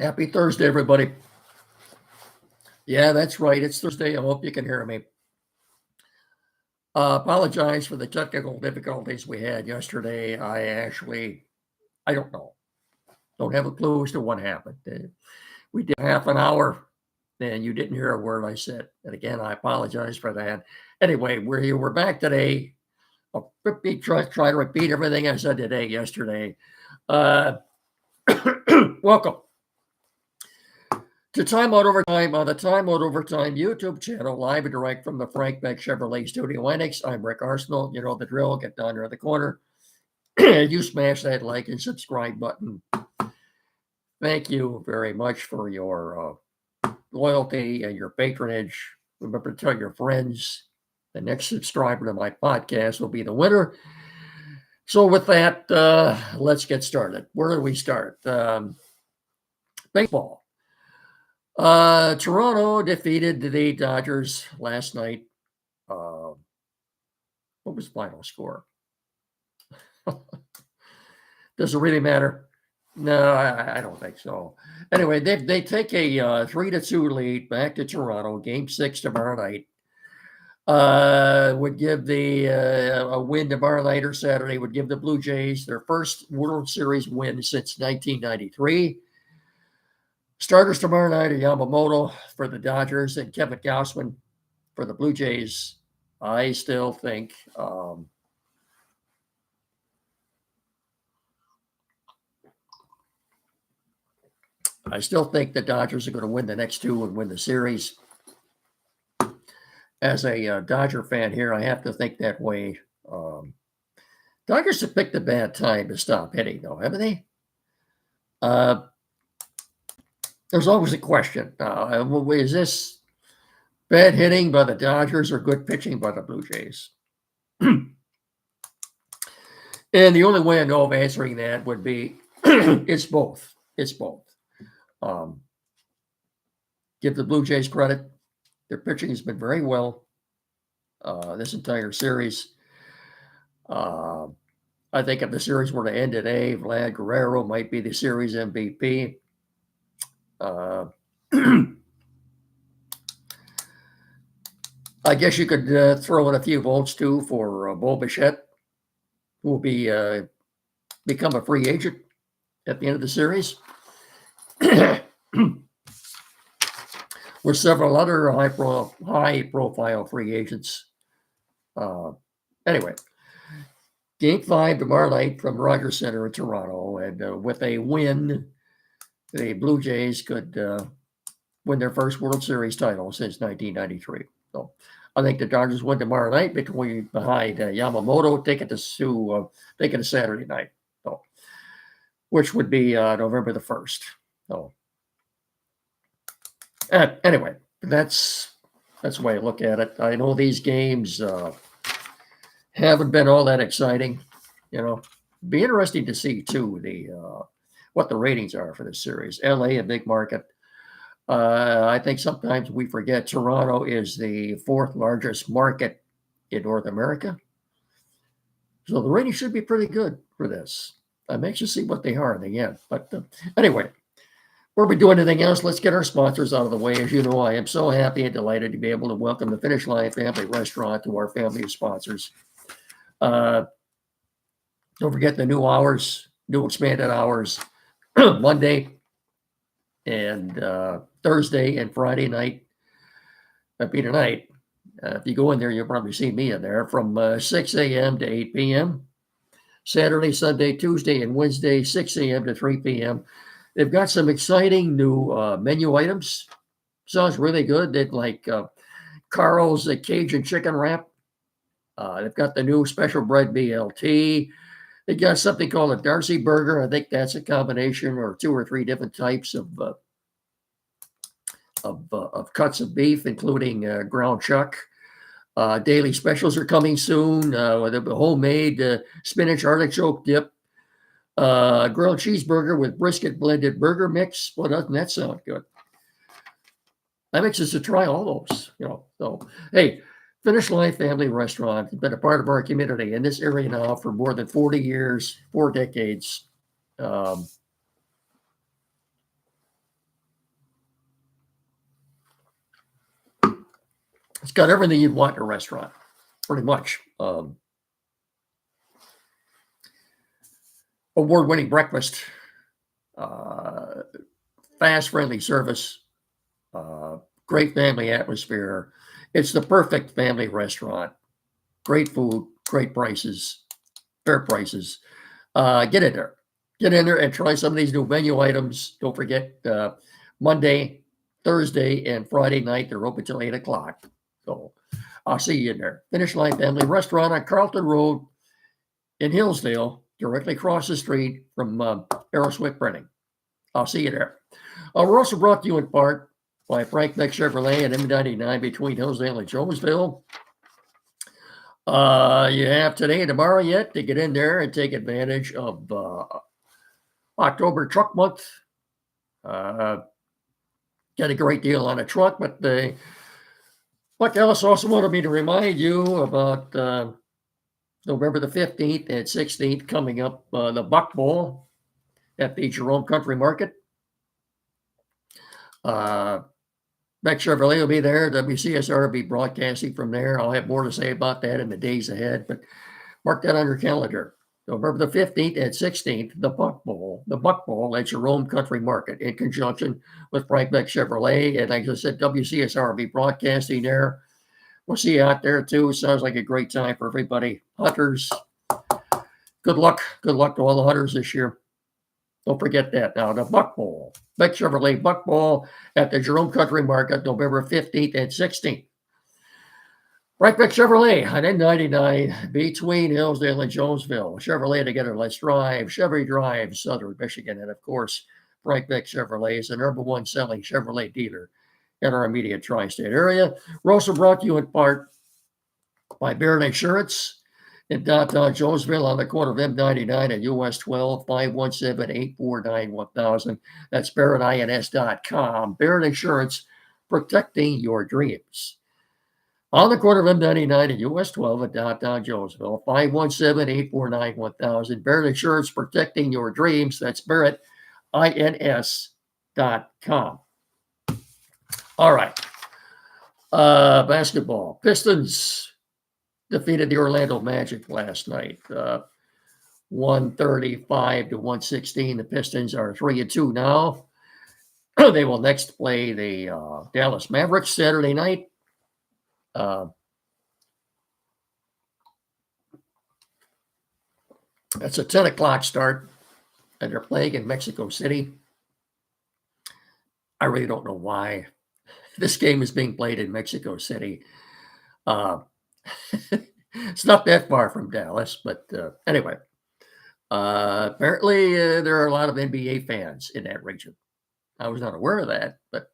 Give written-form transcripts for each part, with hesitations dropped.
Happy Thursday, everybody. Yeah, that's right. It's Thursday. I hope you can hear me. Apologize for the technical difficulties we had yesterday. I don't know. Don't have a clue as to what happened. We did half an hour and you didn't hear a word I said. And again, I apologize for that. Anyway, we're here. We're back today. I'll try to repeat everything I said yesterday. Welcome to Time Out Overtime on the Time Out Overtime YouTube channel, live and direct from the Frank Beck Chevrolet Studio Annex. I'm Rick Arsenal. You know the drill. Get down there in the corner. You smash that like and subscribe button. Thank you very much for your loyalty and your patronage. Remember to tell your friends. The next subscriber to my podcast will be the winner. So with that, let's get started. Where do we start? Baseball. Toronto defeated the Dodgers last night. What was the final score? Does it really matter? No, I don't think so. Anyway, they take a 3-2 lead back to Toronto. Game 6 tomorrow night. Would give the a win tomorrow night or Saturday would give the Blue Jays their first World Series win since 1993. Starters tomorrow night are Yamamoto for the Dodgers and Kevin Gausman for the Blue Jays. I still think the Dodgers are going to win the next two and win the series. As a Dodger fan here, I have to think that way. Dodgers have picked a bad time to stop hitting, though, haven't they? There's always a question. Is this bad hitting by the Dodgers or good pitching by the Blue Jays? And the only way I know of answering that would be it's both. It's both. Give the Blue Jays credit. Their pitching has been very well this entire series. I think if the series were to end today, Vlad Guerrero might be the series MVP. I guess you could throw in a few votes too for Bo Bichette, who will become a free agent at the end of the series. With several other high-profile free agents. Anyway, Game 5 tomorrow night from Rogers Center in Toronto, and with a win, the Blue Jays could win their first World Series title since 1993. So I think the Dodgers win tomorrow night behind Yamamoto, take it to Saturday night, so, which would be November the 1st. So. Anyway, that's the way I look at it. I know these games haven't been all that exciting. Be interesting to see too what the ratings are for this series. LA, a big market. I think sometimes we forget Toronto is the 4th largest market in North America. So the ratings should be pretty good for this. I'm anxious to see what they are in the end. But anyway. Before we do anything else, let's get our sponsors out of the way. As you know, I am so happy and delighted to be able to welcome the Finish Line Family Restaurant to our family of sponsors. Don't forget the new expanded hours, Monday and Thursday and Friday night. That'd be tonight. If you go in there, you'll probably see me in there from 6 a.m. to 8 p.m. Saturday, Sunday, Tuesday, and Wednesday, 6 a.m. to 3 p.m. They've got some exciting new menu items. Sounds really good. They'd like Carl's Cajun chicken wrap. They've got the new special bread BLT. They got something called a Darcy burger. I think that's a combination or 2 or 3 different types of cuts of beef, including ground chuck. Daily specials are coming soon with a homemade spinach artichoke dip. Grilled cheeseburger with brisket blended burger mix. Well, doesn't that sound good? I'm anxious to try all those, So, hey, Finish Line Family Restaurant has been a part of our community in this area now for more than 40 years, 4 decades. It's got everything you'd want in a restaurant, pretty much. Award-winning breakfast, uh, fast, friendly service, great family atmosphere. It's the perfect family restaurant. Great food, great prices, fair prices. Get in there. Get in there and try some of these new menu items. Don't forget, Monday, Thursday, and Friday night, they're open till 8 o'clock. So I'll see you in there. Finish Line Family Restaurant on Carlton Road in Hillsdale, directly across the street from Aeroswick Printing. I'll see you there. We're also brought to you in part by Frank Beck Chevrolet and M99 between Hillsdale and Jonesville. You have today and tomorrow yet to get in there and take advantage of October Truck Month. Get a great deal on a truck, but Buck Ellis also wanted me to remind you about November the 15th and 16th coming up, the Buck Bowl at the Jerome Country Market. Beck Chevrolet will be there. WCSR will be broadcasting from there. I'll have more to say about that in the days ahead, but mark that on your calendar. November the 15th and 16th, the Buck Bowl at Jerome Country Market in conjunction with Frank Beck Chevrolet. And like I said, WCSR will be broadcasting there. We'll see you out there too. Sounds like a great time for everybody. Hunters, good luck. Good luck to all the hunters this year. Don't forget that. Now, the Buck Bowl, Beck Chevrolet Buck Bowl at the Jerome Country Market, November 15th and 16th. Frank Beck Chevrolet on N99 between Hillsdale and Jonesville. Chevrolet together, let's drive. Chevy Drive, Southern Michigan. And of course, Frank Beck Chevrolet is the number one selling Chevrolet dealer in our immediate tri-state area. We're also brought to you in part by Barron Insurance in downtown Jonesville on the corner of M99 and US 12, 517-849-1000. That's BarronINS.com. Barron Insurance, protecting your dreams. On the corner of M99 and US 12 in downtown Jonesville, 517-849-1000. Barron Insurance, protecting your dreams. That's BarronINS.com. All right. Basketball. Pistons defeated the Orlando Magic last night, 135 to 116. The Pistons are 3-2 now. They will next play the Dallas Mavericks Saturday night. That's a 10 o'clock start, and they're playing in Mexico City. I really don't know why this game is being played in Mexico City. It's not that far from Dallas, but anyway, apparently there are a lot of NBA fans in that region. I was not aware of that, but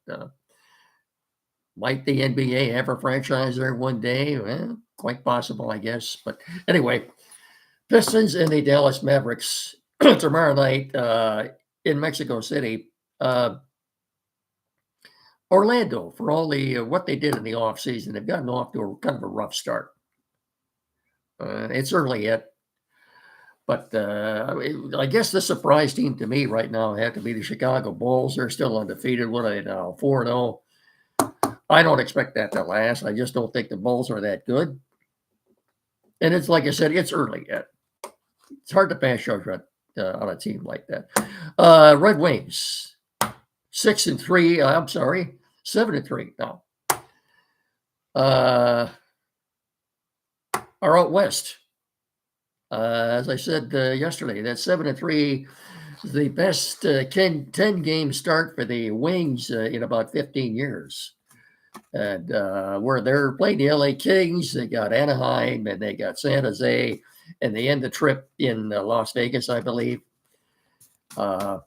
might the NBA have a franchise there one day? Well, quite possible, I guess. But anyway, Pistons and the Dallas Mavericks tomorrow night in Mexico City. Orlando, for all the what they did in the offseason, they've gotten off to a kind of a rough start. It's early yet, but I guess the surprise team to me right now have to be the Chicago Bulls. They're still undefeated. What are they now? 4-0. I don't expect that to last. I just don't think the Bulls are that good. And it's like I said, it's early yet. It's hard to pass judgment on a team like that. Red Wings, 6-3. I'm sorry, 7-3 now. Are out west. As I said yesterday, that 7-3 is the best 10-game start for the Wings in about 15 years. And where they're playing the LA Kings, they got Anaheim and they got San Jose, and they end the trip in Las Vegas, I believe. Don't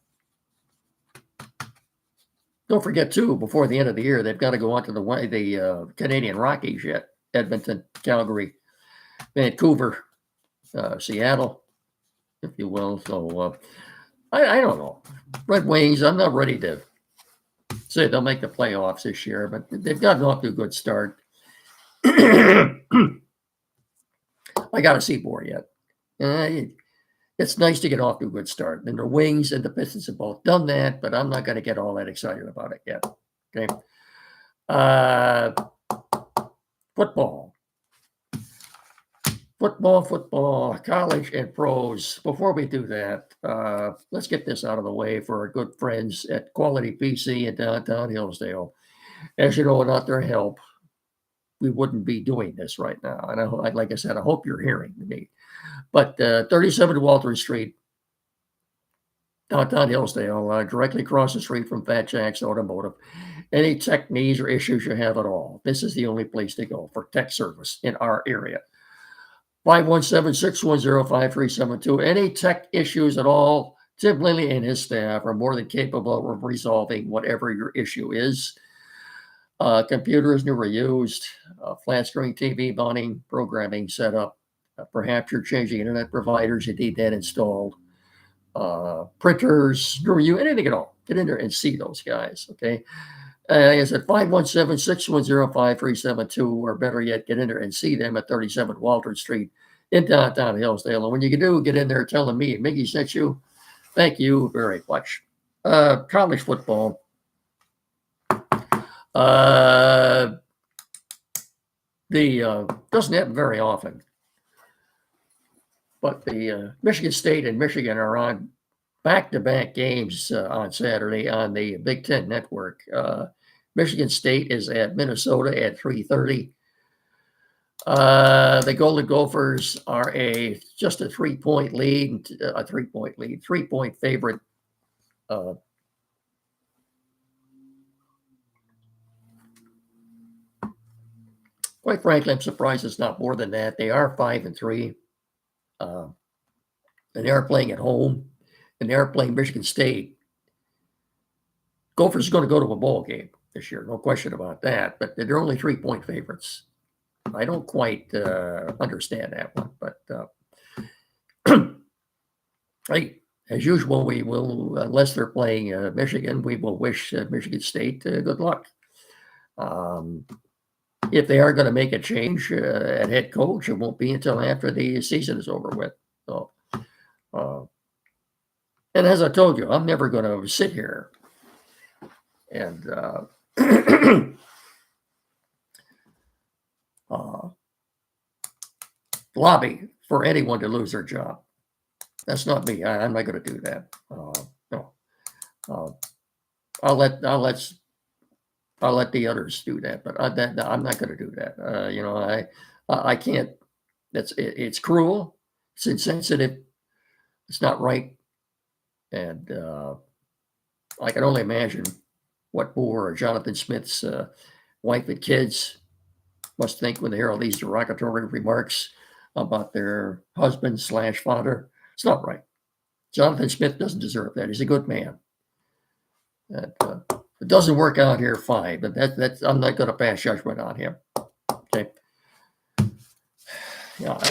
forget, too, before the end of the year, they've got to go on to the Canadian Rockies yet. Edmonton, Calgary, Vancouver, Seattle, if you will. So I don't know. Red Wings, I'm not ready to say they'll make the playoffs this year, but they've gotten off to a good start. I got to see more yet. It's nice to get off to a good start. And the Wings and the Pistons have both done that, but I'm not going to get all that excited about it yet. Okay. Football. Football, college and pros. Before we do that, let's get this out of the way for our good friends at Quality PC in downtown Hillsdale. As you know, without their help, we wouldn't be doing this right now. And like I said, I hope you're hearing me. But 37 Walter Street, downtown Hillsdale, directly across the street from Fat Jack's Automotive. Any tech needs or issues you have at all, this is the only place to go for tech service in our area. 517-610-5372. Any tech issues at all, Tim Lilly and his staff are more than capable of resolving whatever your issue is. Computers new or used, flat screen TV mounting, programming setup. Perhaps you're changing internet providers, you need that installed. Printers, new or used, anything at all. Get in there and see those guys, okay? Like I said, 517-610-5372, or better yet, get in there and see them at 37 Walter Street in downtown Hillsdale. And when you do, get in there telling me Mickey sent you. Thank you very much. College football. Doesn't happen very often. But the Michigan State and Michigan are on back-to-back games on Saturday on the Big Ten Network. Michigan State is at Minnesota at 3:30. The Golden Gophers are just a 3-point lead, 3-point favorite. Quite frankly, I'm surprised it's not more than that. They are 5-3, and they are playing at home, and they are playing Michigan State. Gophers are going to go to a bowl game this year, no question about that. But they're only 3-point favorites. I don't quite understand that one, but hey, as usual, we will, unless they're playing Michigan, we will wish Michigan State good luck. If they are going to make a change at head coach, it won't be until after the season is over with. So, and as I told you, I'm never going to sit here and lobby for anyone to lose their job. That's not me. I'm not going to do that. No. I'll let the others do that, but I'm not going to do that. I can't. It's cruel. It's insensitive. It's not right. And I can only imagine what poor Jonathan Smith's wife and kids must think when they hear all these derogatory remarks about their husband/father. It's not right. Jonathan Smith doesn't deserve that. He's a good man. And, it doesn't work out here, fine, but that's I'm not going to pass judgment on him. Okay.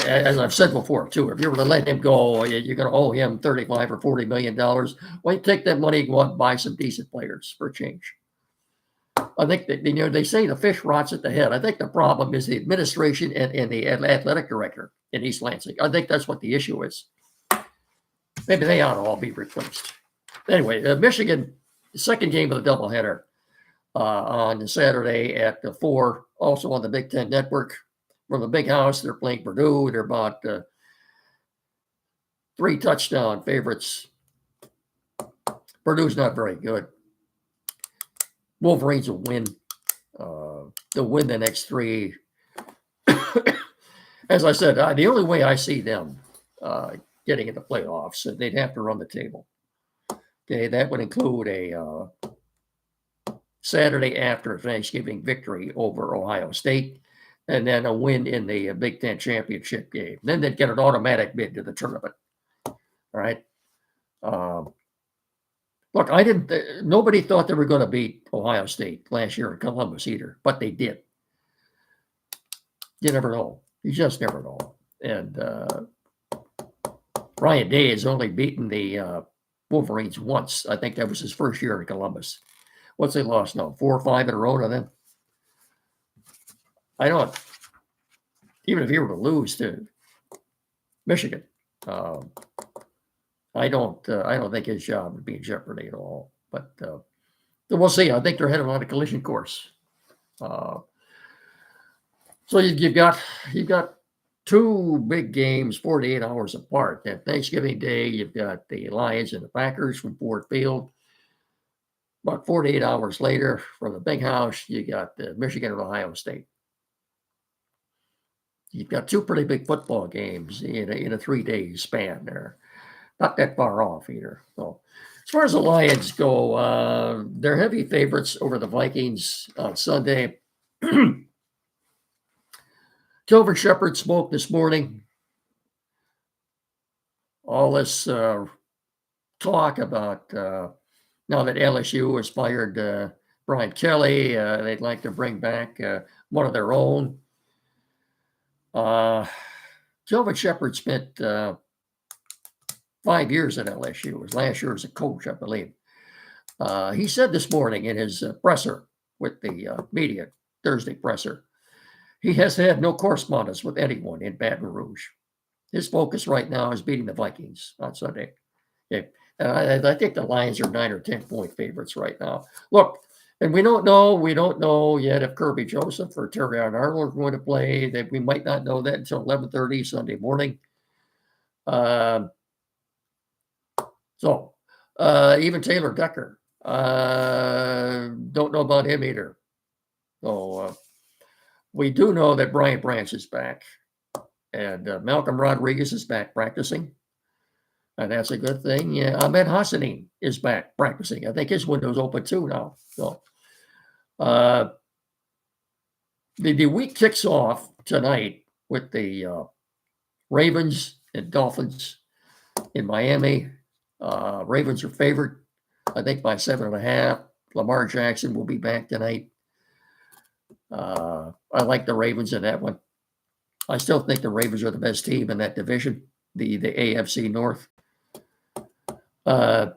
As I've said before, too, if you were to let him go, you're going to owe him $35 or $40 million. Why you take that money and go out and buy some decent players for a change? I think that, they say the fish rots at the head. I think the problem is the administration and the athletic director in East Lansing. I think that's what the issue is. Maybe they ought to all be replaced. Anyway, Michigan, second game of the doubleheader on Saturday at 4, also on the Big Ten Network. From the Big House, they're playing Purdue. They're about 3 touchdown favorites. Purdue's not very good. Wolverines will win. They'll win the next 3. As I said, the only way I see them getting into playoffs, they'd have to run the table. Okay, that would include a Saturday after Thanksgiving victory over Ohio State, and then a win in the Big Ten championship game. Then they'd get an automatic bid to the tournament. All right. Look, nobody thought they were going to beat Ohio State last year in Columbus either, but they did. You never know. You just never know. And Ryan Day has only beaten the Wolverines once. I think that was his first year in Columbus. What's they lost now? 4 or 5 in a row to them? I don't. Even if he were to lose to Michigan, I don't think his job would be in jeopardy at all. But we'll see. I think they're headed on a collision course. So you've got two big games 48 hours apart. Then Thanksgiving Day, you've got the Lions and the Packers from Ford Field. About 48 hours later, from the big house, you got the Michigan and Ohio State. You've got two pretty big football games in a 3 day span there. Not that far off either. So, as far as the Lions go, they're heavy favorites over the Vikings on Sunday. Kelvin Shepherd spoke this morning. All this talk about now that LSU has fired Brian Kelly, they'd like to bring back one of their own. Kelvin Shepherd spent 5 years at LSU. His last year as a coach, I believe. He said this morning in his presser with the media, Thursday presser, he has had no correspondence with anyone in Baton Rouge. His focus right now is beating the Vikings on Sunday. Okay. I think the Lions are 9 or 10 point favorites right now. Look, and we don't know yet if Kirby Joseph or Terrion Arnold are going to play. That we might not know that until 11:30 Sunday morning. So even Taylor Decker, don't know about him either. So we do know that Brian Branch is back, and Malcolm Rodriguez is back practicing, and that's a good thing. Yeah, Ahmed Hassanin is back practicing. I think his window's open too now. So the week kicks off tonight with the Ravens and Dolphins in Miami. Ravens are favored, I think, by 7.5. Lamar Jackson will be back tonight. I like the Ravens in that one. I still think the Ravens are the best team in that division, the AFC North. There's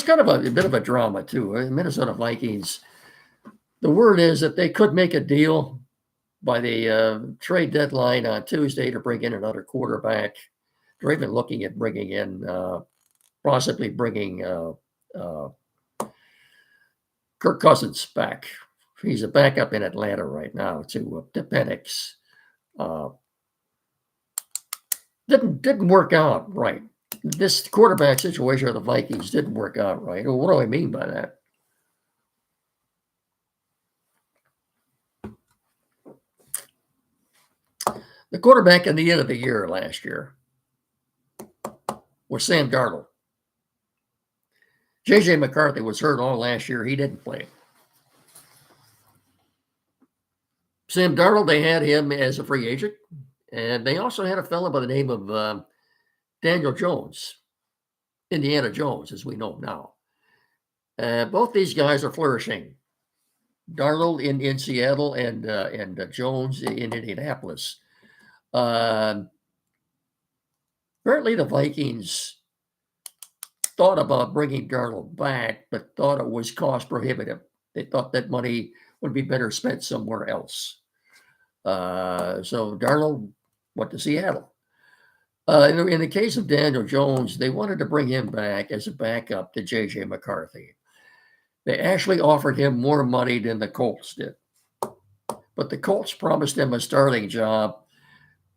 kind of a bit of a drama too. Minnesota Vikings. The word is that they could make a deal by the trade deadline on Tuesday to bring in another quarterback. They're even looking at bringing in, possibly bringing Kirk Cousins back. He's a backup in Atlanta right now to Penix. Didn't work out right. This quarterback situation of the Vikings didn't work out right. Well, what do I mean by that? The quarterback at the end of the year last year was Sam Darnold. J.J. McCarthy was hurt all last year. He didn't play. Sam Darnold, they had him as a free agent. And they also had a fellow by the name of Daniel Jones, Indiana Jones, as we know now. Both these guys are flourishing. Darnold in Seattle and Jones in Indianapolis. Apparently, the Vikings thought about bringing Darnold back, but thought it was cost prohibitive. They thought that money would be better spent somewhere else. So Darnold went to Seattle. In the case of Daniel Jones, they wanted to bring him back as a backup to J.J. McCarthy. They actually offered him more money than the Colts did. But the Colts promised him a starting job.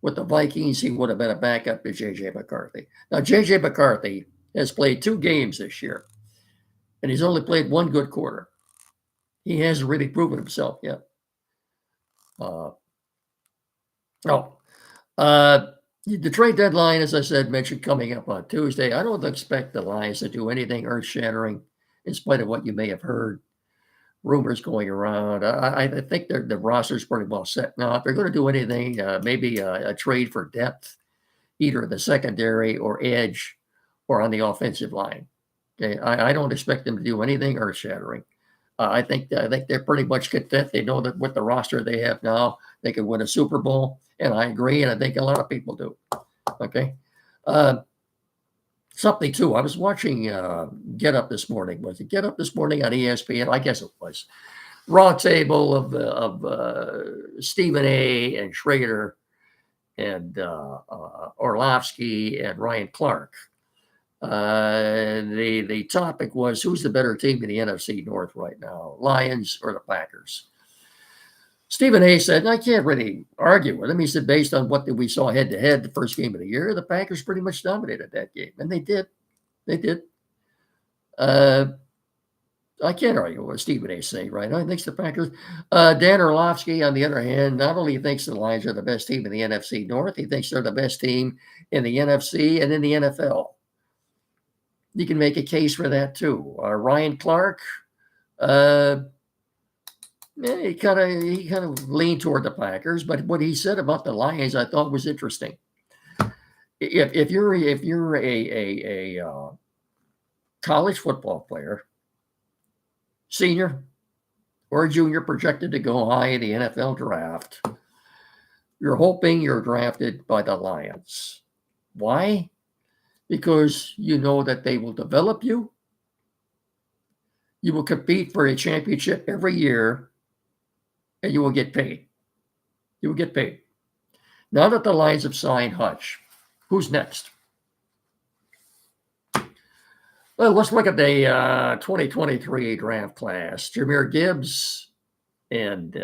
With the Vikings, he would have been a backup to J.J. McCarthy. Now, J.J. McCarthy has played 2 games this year, and he's only played 1 good quarter. He hasn't really proven himself yet. The trade deadline, as I said, mentioned coming up on Tuesday. I don't expect the Lions to do anything earth-shattering, in spite of what you may have heard. Rumors going around. I think the roster's pretty well set now. If they're going to do anything, maybe a trade for depth, either in the secondary or edge or on the offensive line. Okay, I don't expect them to do anything earth-shattering. I think they're pretty much content. They know that with the roster they have now, they can win a Super Bowl, and I agree, and I think a lot of people do. Okay. Something too. I was watching Get Up this morning. Was it Get Up this morning on ESPN? I guess it was. Raw table of Stephen A. and Schrader and Orlovsky and Ryan Clark. The topic was, who's the better team in the NFC North right now, Lions or the Packers? Stephen A said, and I can't really argue with him. He said, based on what we saw head to head the first game of the year, the Packers pretty much dominated that game. And they did. They did. I can't argue with Stephen A saying right now. He thinks the Packers. Dan Orlovsky, on the other hand, not only thinks the Lions are the best team in the NFC North, he thinks they're the best team in the NFC and in the NFL. You can make a case for that too. Ryan Clark, he kind of leaned toward the Packers, but what he said about the Lions, I thought was interesting. If you're a college football player, senior or junior, projected to go high in the NFL draft, you're hoping you're drafted by the Lions. Why? Because you know that they will develop you. You will compete for a championship every year, and you will get paid. You will get paid. Now that the Lions have signed Hutch, who's next? Well, let's look at the 2023 draft class. Jahmyr Gibbs and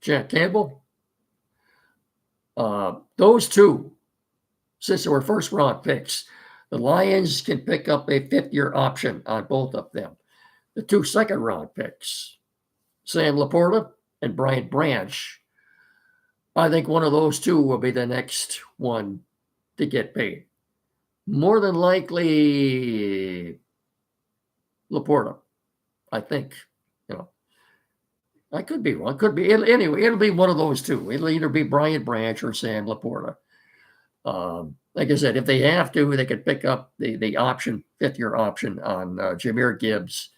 Jack Campbell. Those two, since they were first-round picks, the Lions can pick up a fifth-year option on both of them. The two second-round picks, Sam Laporta and Brian Branch, I think one of those two will be the next one to get paid. More than likely, Laporta, I think. I could be wrong. Could be. Anyway, it'll be one of those two. It'll either be Brian Branch or Sam Laporta. Like I said, if they have to, they could pick up the option, fifth-year option on Jahmyr Gibbs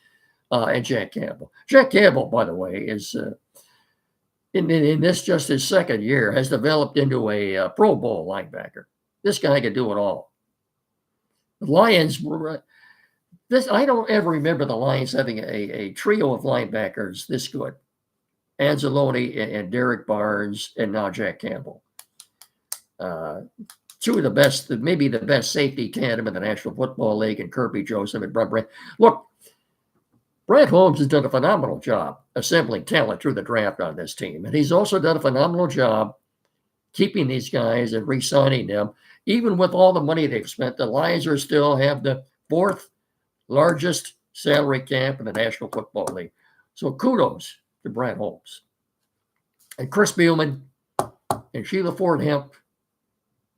and Jack Campbell. Jack Campbell, by the way, is in this just his second year, has developed into a Pro Bowl linebacker. This guy can do it all. The Lions were I don't ever remember the Lions having a trio of linebackers this good. Anzalone and Derek Barnes, and now Jack Campbell. Two of the best, maybe the best safety tandem in the National Football League, and Kirby Joseph and Brent. Look, Brad Holmes has done a phenomenal job assembling talent through the draft on this team. And he's also done a phenomenal job keeping these guys and re-signing them. Even with all the money they've spent, the Lions are still have the fourth largest salary cap in the National Football League. So kudos to Brad Holmes. And Chris Spielman and Sheila Ford Hemp.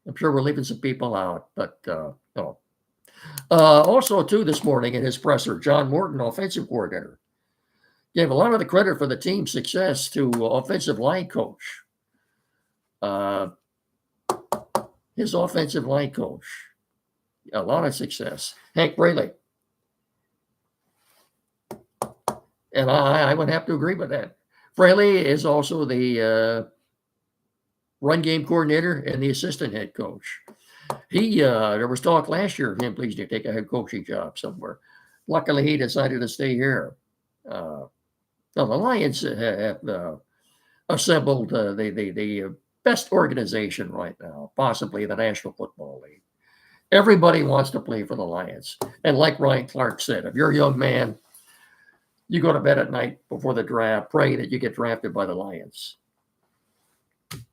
I'm sure we're leaving some people out, but no. Also, too, this morning in his presser, John Morton, offensive coordinator, gave a lot of the credit for the team's success to offensive line coach. His offensive line coach, a lot of success, Hank Braley. And I would have to agree with that. Fraley is also the run game coordinator and the assistant head coach. There was talk last year of him pleasing to take a head coaching job somewhere. Luckily, he decided to stay here. Now, the Lions have assembled the best organization right now, possibly the National Football League. Everybody wants to play for the Lions. And like Ryan Clark said, if you're a young man, you go to bed at night before the draft, pray that you get drafted by the Lions.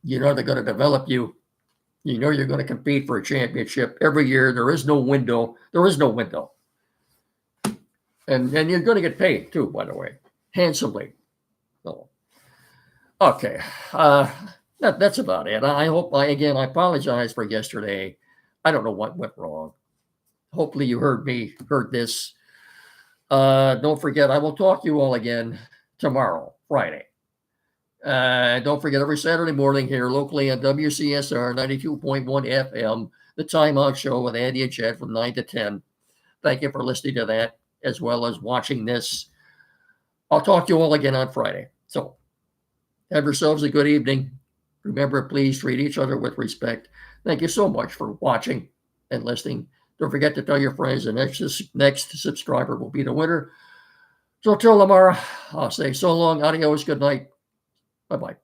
You know they're going to develop you. You know you're going to compete for a championship every year. There is no window. There is no window. And you're going to get paid too, by the way, handsomely. So, okay. That's about it. I apologize for yesterday. I don't know what went wrong. Hopefully you heard this. Don't forget, I will talk to you all again tomorrow, Friday. Don't forget, every Saturday morning here locally on WCSR 92.1 FM, the Time Out Show with Andy and Chad from 9 to 10. Thank you for listening to that, as well as watching this. I'll talk to you all again on Friday. So have yourselves a good evening. Remember, please treat each other with respect. Thank you so much for watching and listening. Don't forget to tell your friends the next subscriber will be the winner. So till tomorrow, I'll say so long, adios, good night. Bye-bye.